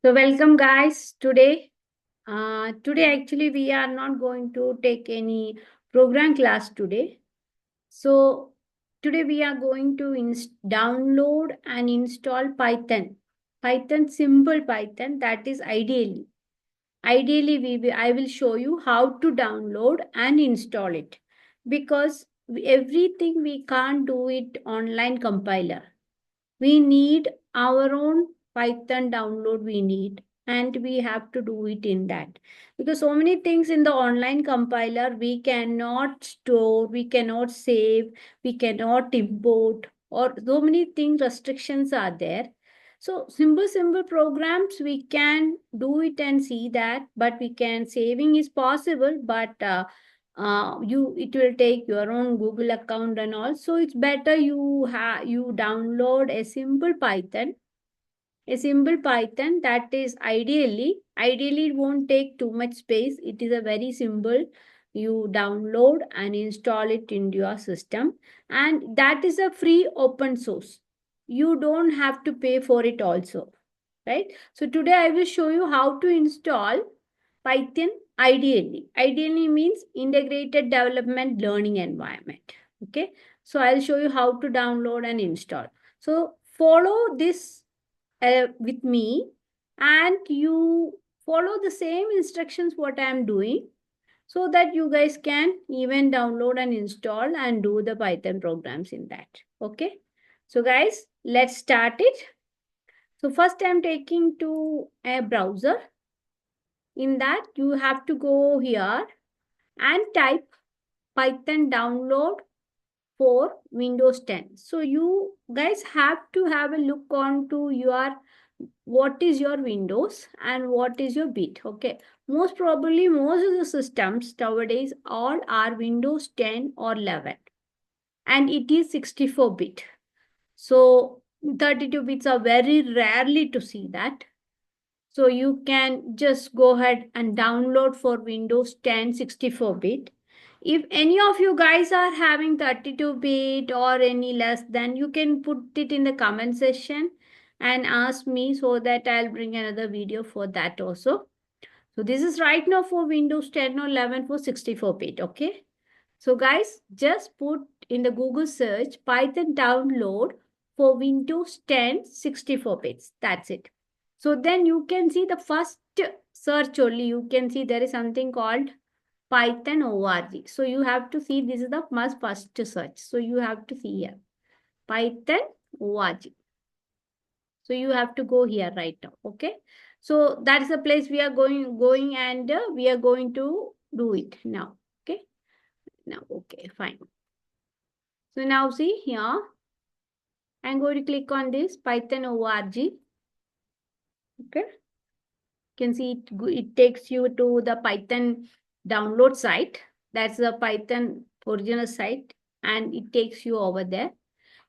So welcome guys today. Today actually we are not going to take any program class today. So today we are going to download and install Python. Python, simple Python, that is ideally. Ideally I will show you how to download and install it because everything we can't do it online compiler. We need our own Python download we need, and we have to do it in that because so many things in the online compiler we cannot store, we cannot save, we cannot import, or so many things restrictions are there. So simple programs we can do it and see that, but we can saving is possible, but you it will take your own Google account and all. So it's better you download a simple Python that is ideally it won't take too much space. It is a very simple. You download and install it into your system, and that is a free open source. You don't have to pay for it also, right? So today I will show you how to install Python ideally. Ideally means integrated development learning environment. Okay. So I'll show you how to download and install. So follow this with me, and you follow the same instructions what I am doing, so that you guys can even download and install and do the Python programs in that. Okay. So guys, let's start it. So first I'm taking to a browser. In that you have to go here and type Python download for Windows 10. So you guys have to have a look on to your what is your Windows and what is your bit. Okay. Most probably most of the systems nowadays all are Windows 10 or 11, and it is 64-bit. So 32 bits are very rarely to see that. So you can just go ahead and download for Windows 10 64-bit. If any of you guys are having 32-bit or any less, then you can put it in the comment section and ask me so that I'll bring another video for that also. So this is right now for Windows 10 or 11 for 64-bit, okay? So guys, just put in the Google search Python download for Windows 10 64 bits. That's it. So then you can see the first search only. You can see there is something called Python org. So you have to see this is the first search. So you have to see here Python org. So you have to go here right now. Okay. So that's the place we are going and we are going to do it now. Okay. Now, okay, fine. So now see here, I'm going to click on this Python org. Okay. You can see it takes you to the Python download site. That's the Python original site, and it takes you over there.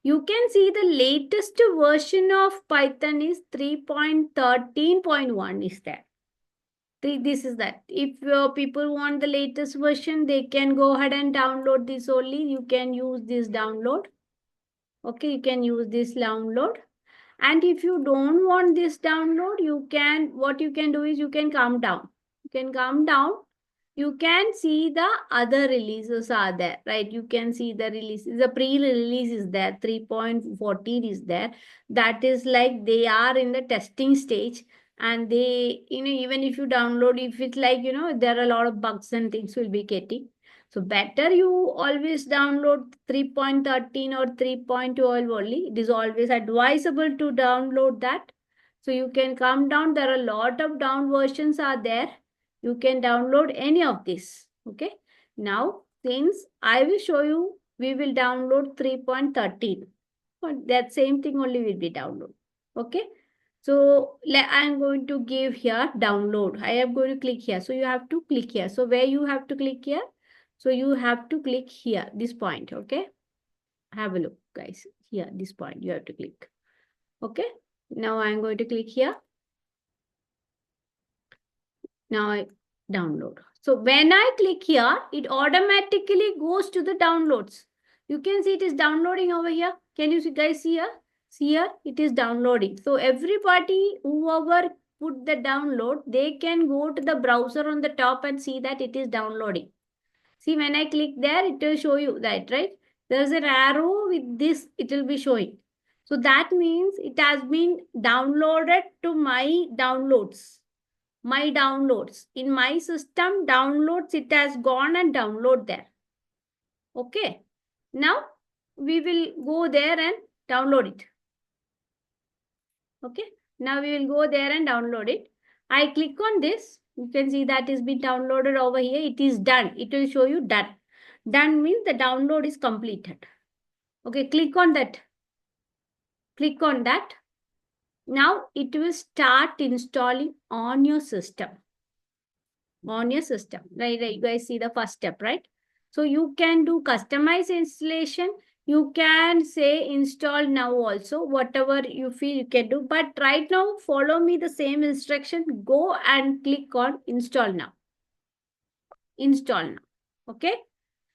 You can see the latest version of Python is 3.13.1 is there. This is that. If people want the latest version, they can go ahead and download this only. You can use this download. Okay, you can use this download. And if you don't want this download, what you can do is you can come down. You can come down. You can see the other releases are there, right? You can see the release. The pre-release is there. 3.14 is there. That is like they are in the testing stage. And they, even if you download, if it's like, there are a lot of bugs and things will be getting. So better you always download 3.13 or 3.12 only. It is always advisable to download that. So you can come down. There are a lot of down versions are there. You can download any of this. Okay. Now, since I will show you, we will download 3.13. That same thing only will be download. Okay. So I am going to give here download. I am going to click here. So you have to click here. So where you have to click here? So you have to click here, this point, okay? Have a look, guys. Here, this point, you have to click. Okay? Now I'm going to click here. Now I download. So when I click here, it automatically goes to the downloads. You can see it is downloading over here. Can you guys see here? See here, it is downloading. So everybody, whoever put the download, they can go to the browser on the top and see that it is downloading. See, when I click there, it will show you that, right? There's an arrow with this, it will be showing. So that means it has been downloaded to my downloads. My downloads. In my system, downloads, it has gone and download there. Okay. Now, we will go there and download it. Okay. Now, we will go there and download it. I click on this. You can see that is been downloaded over here. It is done. It will show you done. Done means the download is completed. Okay, click on that. Click on that. Now it will start installing on your system. On your system. Right, you guys see the first step, right? So you can do customized installation. You can say install now also. Whatever you feel you can do. But right now, follow me the same instruction. Go and click on install now. Install now. Okay.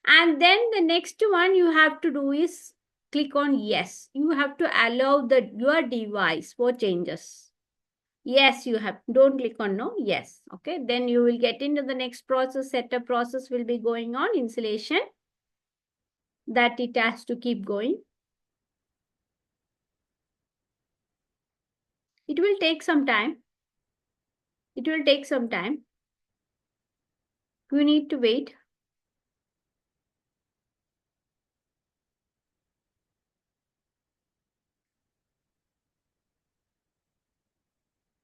And then the next one you have to do is click on yes. You have to allow your device for changes. Yes, you have. Don't click on no. Yes. Okay. Then you will get into the next process. Setup process will be going on. Installation. That it has to keep going. It will take some time. It will take some time. You need to wait.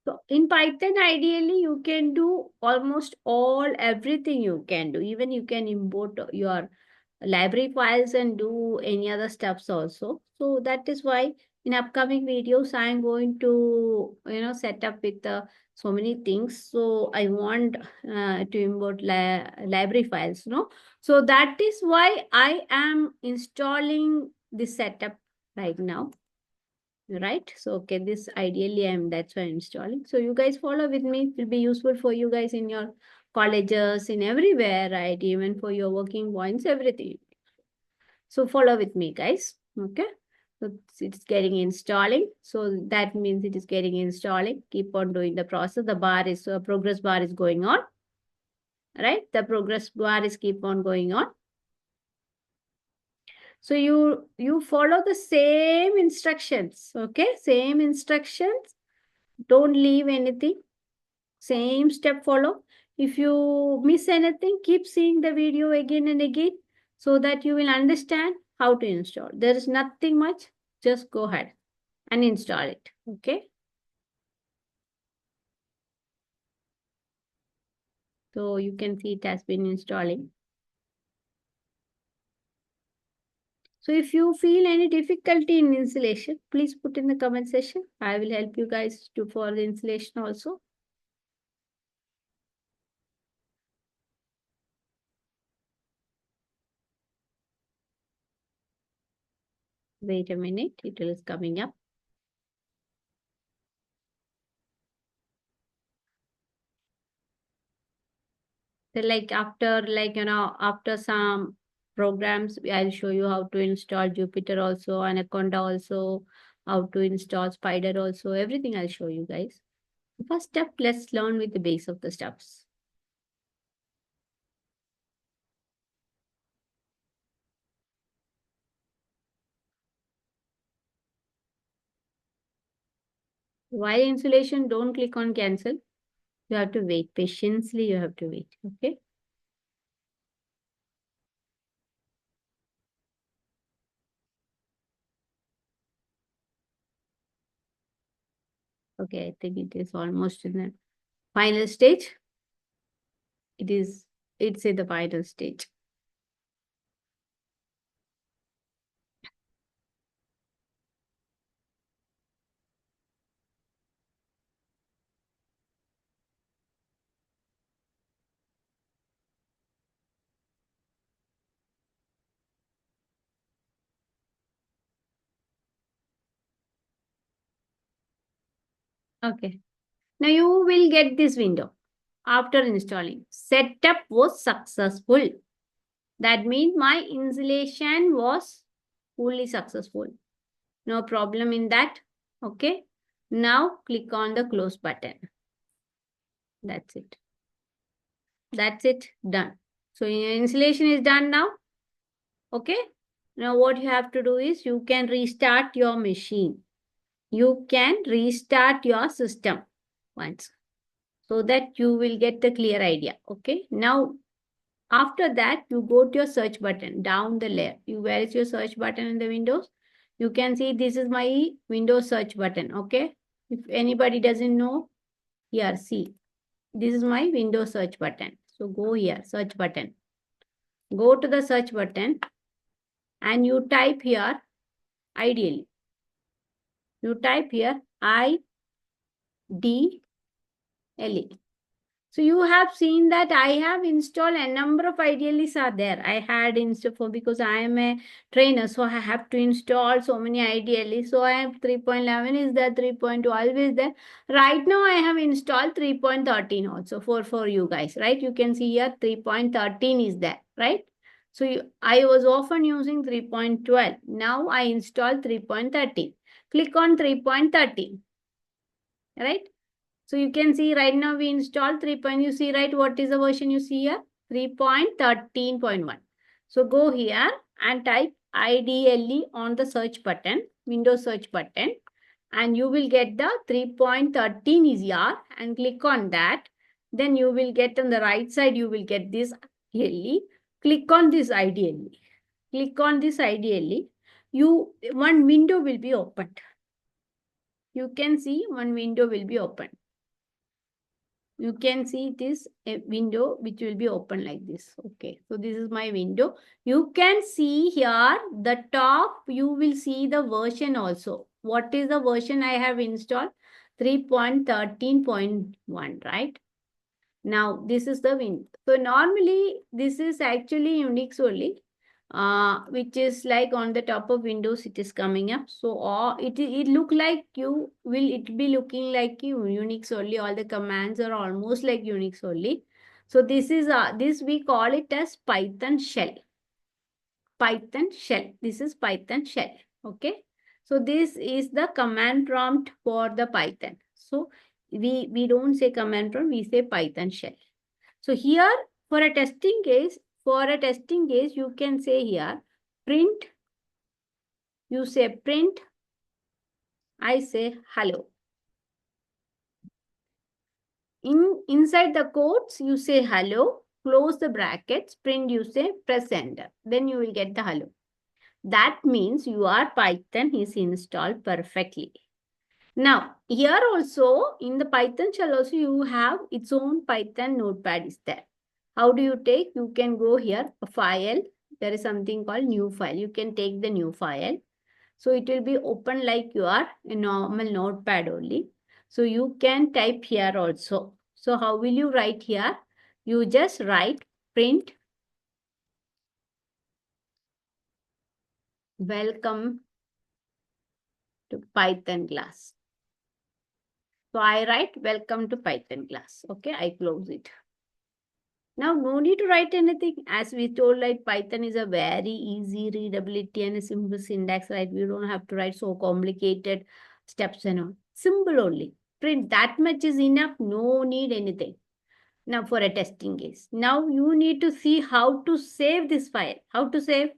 So in Python, ideally, you can do almost everything you can do. Even you can import your library files and do any other steps also. So that is why in upcoming videos, I'm going to, set up with so many things. So I want to import library files, no? So that is why I am installing this setup right now. Right, so okay, this ideally that's why I'm installing. So you guys follow with me. It will be useful for you guys in your colleges, in everywhere, right? Even for your working points, everything. So follow with me, guys. Okay, so it's getting installing. So that means it is getting installing. Keep on doing the process. The bar is progress bar is going on, right? The progress bar is keep on going on. So you follow the same instructions. Okay, same instructions. Don't leave anything. Same step follow. If you miss anything, keep seeing the video again and again so that you will understand how to install. There is nothing much. Just go ahead and install it. Okay. So you can see it has been installing. So if you feel any difficulty in installation, please put in the comment section. I will help you guys to for the installation also. Wait a minute, it is coming up. So like after some programs, I'll show you how to install Jupyter also, Anaconda also, how to install Spider also, everything I'll show you guys. First step, let's learn with the base of the steps. While installation, don't click on cancel. You have to wait. Patiently, you have to wait. Okay. Okay, I think it is almost in the final stage. It's in the final stage. Okay. Now you will get this window after installing. Setup was successful. That means my installation was fully successful. No problem in that. Okay. Now click on the close button. That's it. That's it. Done. So your installation is done now. Okay. Now what you have to do is you can restart your machine. You can restart your system once so that you will get the clear idea. Okay. Now after that, you go to your search button down the layer. Where is your search button in the Windows? You can see this is my Windows search button. Okay. If anybody doesn't know, here, see, this is my Windows search button. So go here, search button. Go to the search button and you type here, ideally. You type here IDLE. So you have seen that I have installed a number of IDLEs are there. I had installed for because I am a trainer, so I have to install so many IDLEs. So I have 3.11 is there, 3.2 always there. Right now I have installed 3.13 also for you guys, right? You can see here 3.13 is there, right? So I was often using 3.12. Now I installed 3.13. Click on 3.13, right? So you can see right now we installed 3. You see, right, what is the version you see here? 3.13.1. So go here and type IDLE on the search button, Windows search button, and you will get the 3.13 is here and click on that. Then you will get on the right side, you will get this IDLE. Click on this IDLE. Click on this IDLE. One window will be opened. You can see one window will be opened. You can see this a window which will be open like this. Okay, so this is my window. You can see here the top, you will see the version also. What is the version I have installed? 3.13.1, right? Now this is the window. So normally this is actually Unix only, which is like on the top of Windows it is coming up. So it look like it be looking like Unix only. All the commands are almost like Unix only. So this is this we call it as Python shell. Python shell. This is Python shell. Okay. So this is the command prompt for the Python. So we don't say command prompt, we say Python shell. So here for a testing case, you can say here print, you say print, I say hello. Inside the quotes, you say hello, close the brackets, print, you say press enter. Then you will get the hello. That means your Python is installed perfectly. Now, here also, in the Python shell also, you have its own Python notepad is there. How do you take? You can go here, a file. There is something called new file. You can take the new file. So it will be open like your normal notepad only. So you can type here also. So how will you write here? You just write print welcome to Python class. So I write welcome to Python class. Okay, I close it. Now, no need to write anything. As we told, like Python is a very easy readability and a simple syntax, right? We don't have to write so complicated steps and all. Simple only. Print that much is enough. No need anything. Now for a testing case. Now you need to see how to save this file. How to save?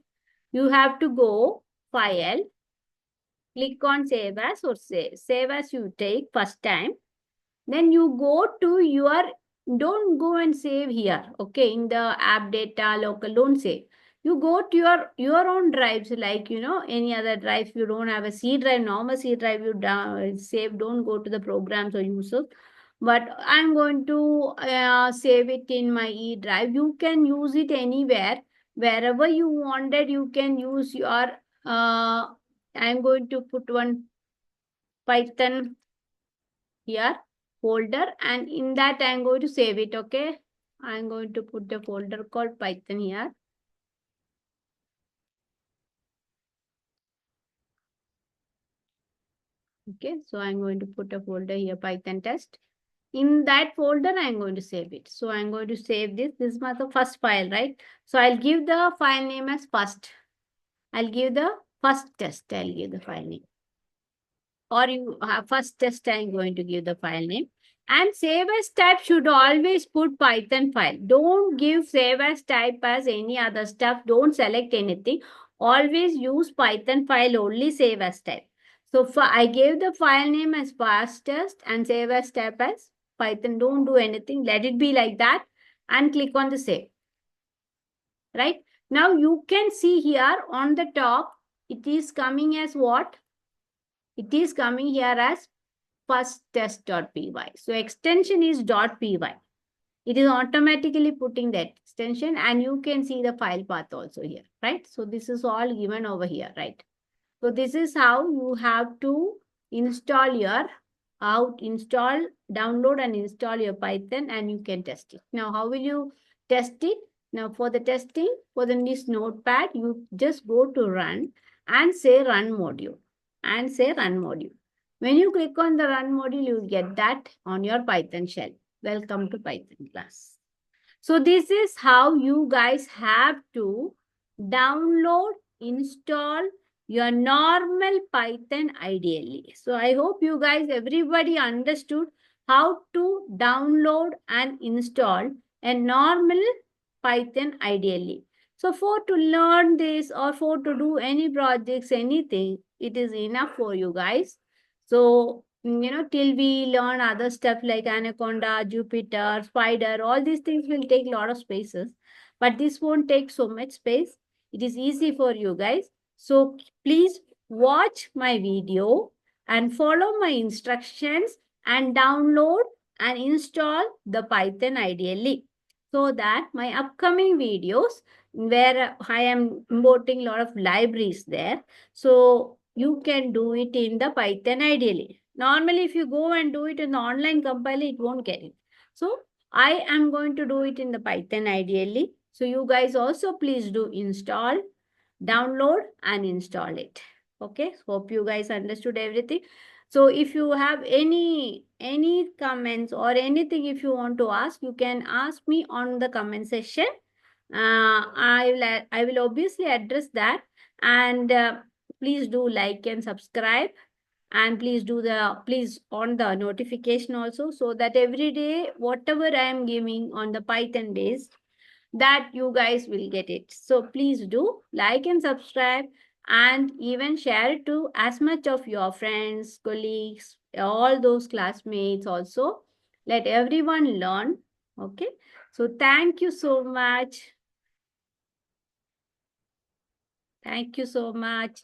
You have to go file, click on save as or save as you take first time. Then you go to your, don't go and save here, okay, in the app data, local, don't save. You go to your own drives, like, any other drive. If you don't have a C drive, normal C drive, you save, don't go to the programs or users. But I'm going to save it in my E drive. You can use it anywhere, wherever you wanted, you can use your, I'm going to put one Python here folder, and in that I'm going to save it. Okay, I'm going to put a folder called Python here. Okay, so I'm going to put a folder here, Python test. In that folder I'm going to save it. So I'm going to save this. This is my the first file, right? So I'll give the file name as first. I'll give the first test. I'll give the file name, or you have first test. I'm going to give the file name, And save as type should always put Python file. Don't give save as type as any other stuff. Don't select anything. Always use Python file only, save as type. So for, I gave the file name as fastest and save as type as Python. Don't do anything. Let it be like that and click on the save. Right? Now you can see here on the top, it is coming as what? It is coming here as first test.py. So extension is .py. It is automatically putting that extension and you can see the file path also here, right? So this is all given over here, right? So this is how you have to install your download and install your Python and you can test it. Now, how will you test it? Now, for the testing, for this notepad, you just go to run and say run module and say run module. When you click on the run module, you will get that on your Python shell. Welcome to Python class. So this is how you guys have to download, install your normal Python ideally. So I hope you guys, everybody understood how to download and install a normal Python ideally. So for to learn this or for to do any projects, anything, it is enough for you guys. So, till we learn other stuff like Anaconda, Jupyter, Spider, all these things will take a lot of spaces. But this won't take so much space. It is easy for you guys. So please watch my video and follow my instructions and download and install the Python ideally. So that my upcoming videos where I am importing a lot of libraries there. So you can do it in the Python ideally. Normally, if you go and do it in the online compiler, it won't get it. So I am going to do it in the Python ideally. So you guys also please do install, download and install it. Okay, hope you guys understood everything. So if you have any comments or anything if you want to ask, you can ask me on the comment section. I will obviously address that. And please do like and subscribe, and please on the notification also, so that every day whatever I am giving on the Python base, that you guys will get it. So please do like and subscribe and even share it to as much of your friends, colleagues, all those classmates also. Let everyone learn. Okay. So thank you so much. Thank you so much.